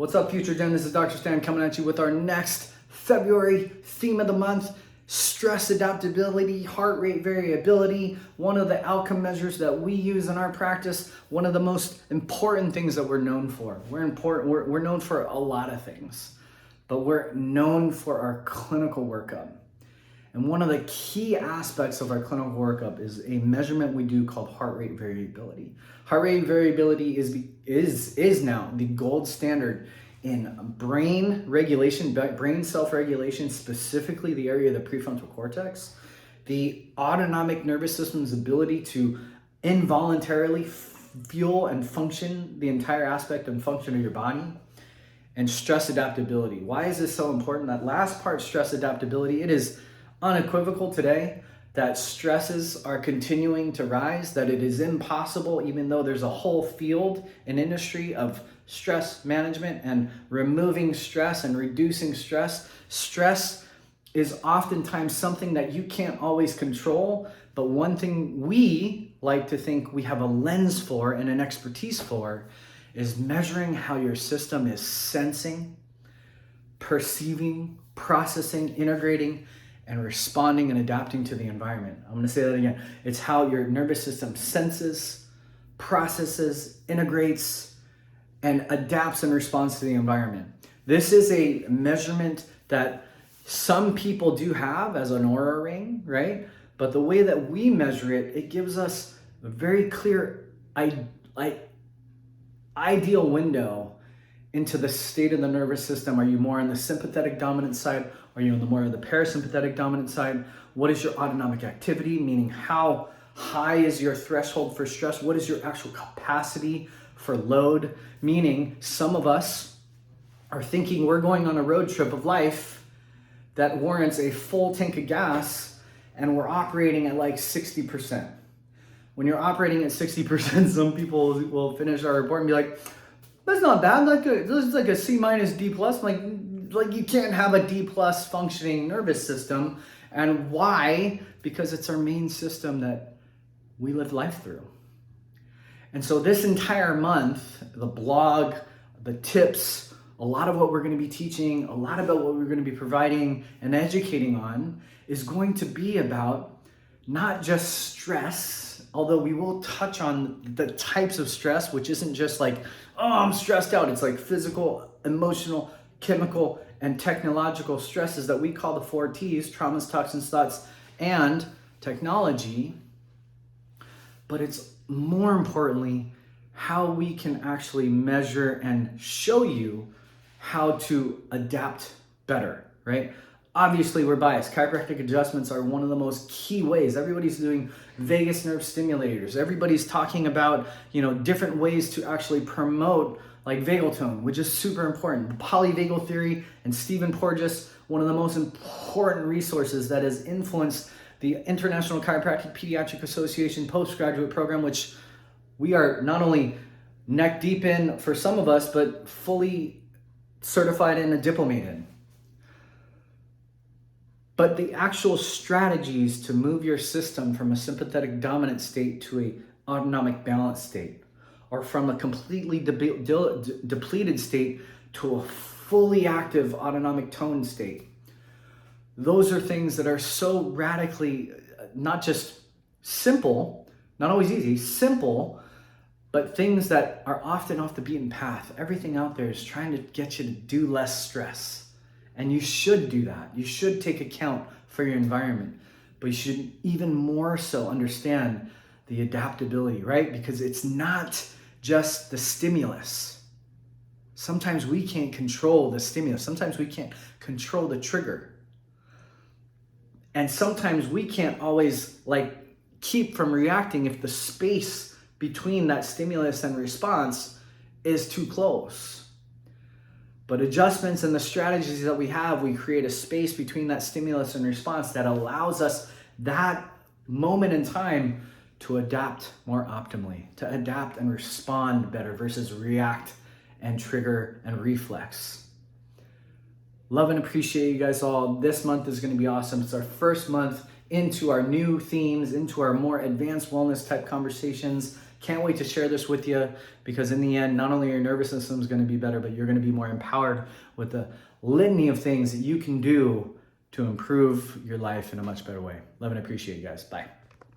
What's up, Future Gen? This is Dr. Stan coming at you with our next February theme of the month: stress adaptability, heart rate variability. One of the outcome measures that we use in our practice, one of the most important things that we're known for. We're known for a lot of things, but we're known for our clinical workup. And one of the key aspects of our clinical workup is a measurement we do called heart rate variability. Heart rate variability is now the gold standard in brain regulation, brain self-regulation, specifically the area of the prefrontal cortex, the autonomic nervous system's ability to involuntarily fuel and function the entire aspect and function of your body, and stress adaptability. Why is this so important? That last part, stress adaptability, it is unequivocal today that stresses are continuing to rise, that it is impossible, even though there's a whole field and industry of stress management and removing stress and reducing stress. Stress is oftentimes something that you can't always control, but one thing we like to think we have a lens for and an expertise for is measuring how your system is sensing, perceiving, processing, integrating, and responding and adapting to the environment. I'm going to say that again. It's how your nervous system senses, processes, integrates, and adapts and responds to the environment. This is a measurement that some people do have as an Oura ring, right? But the way that we measure it, it gives us a very clear ideal window into the state of the nervous system. Are you more on the sympathetic dominant side? Are you on the more of the parasympathetic dominant side? What is your autonomic activity? Meaning, how high is your threshold for stress? What is your actual capacity for load? Meaning, some of us are thinking we're going on a road trip of life that warrants a full tank of gas, and we're operating at like 60%. When you're operating at 60%, some people will finish our report and be like, that's not bad. This is like a C minus D plus. Like you can't have a D plus functioning nervous system. And why? Because it's our main system that we live life through. And so this entire month, the blog, the tips, a lot of what we're going to be teaching, a lot about what we're going to be providing and educating on is going to be about not just stress, although we will touch on the types of stress, which isn't just like, oh, I'm stressed out. It's like physical, emotional, chemical, and technological stresses that we call the 4 T's: traumas, toxins, thoughts, and technology. But it's more importantly how we can actually measure and show you how to adapt better, right? Obviously, we're biased. Chiropractic adjustments are one of the most key ways. Everybody's doing vagus nerve stimulators. Everybody's talking about, different ways to actually promote like vagal tone, which is super important. Polyvagal theory and Stephen Porges, one of the most important resources that has influenced the International Chiropractic Pediatric Association postgraduate program, which we are not only neck deep in for some of us, but fully certified in and diplomated in. But the actual strategies to move your system from a sympathetic dominant state to a autonomic balanced state, or from a completely depleted state to a fully active autonomic tone state, those are things that are so radically not just simple, not always easy, simple, but things that are often off the beaten path. Everything out there is trying to get you to do less stress. And you should do that. You should take account for your environment, but you should even more so understand the adaptability, right? Because it's not just the stimulus. Sometimes we can't control the stimulus. Sometimes we can't control the trigger. And sometimes we can't always keep from reacting if the space between that stimulus and response is too close. But adjustments and the strategies that we have, we create a space between that stimulus and response that allows us that moment in time to adapt more optimally, to adapt and respond better versus react and trigger and reflex. Love and appreciate you guys all. This month is going to be awesome. It's our first month into our new themes, into our more advanced wellness type conversations, Can't wait to share this with you, because in the end, not only your nervous system is going to be better, but you're going to be more empowered with the litany of things that you can do to improve your life in a much better way. Love and appreciate you guys. Bye.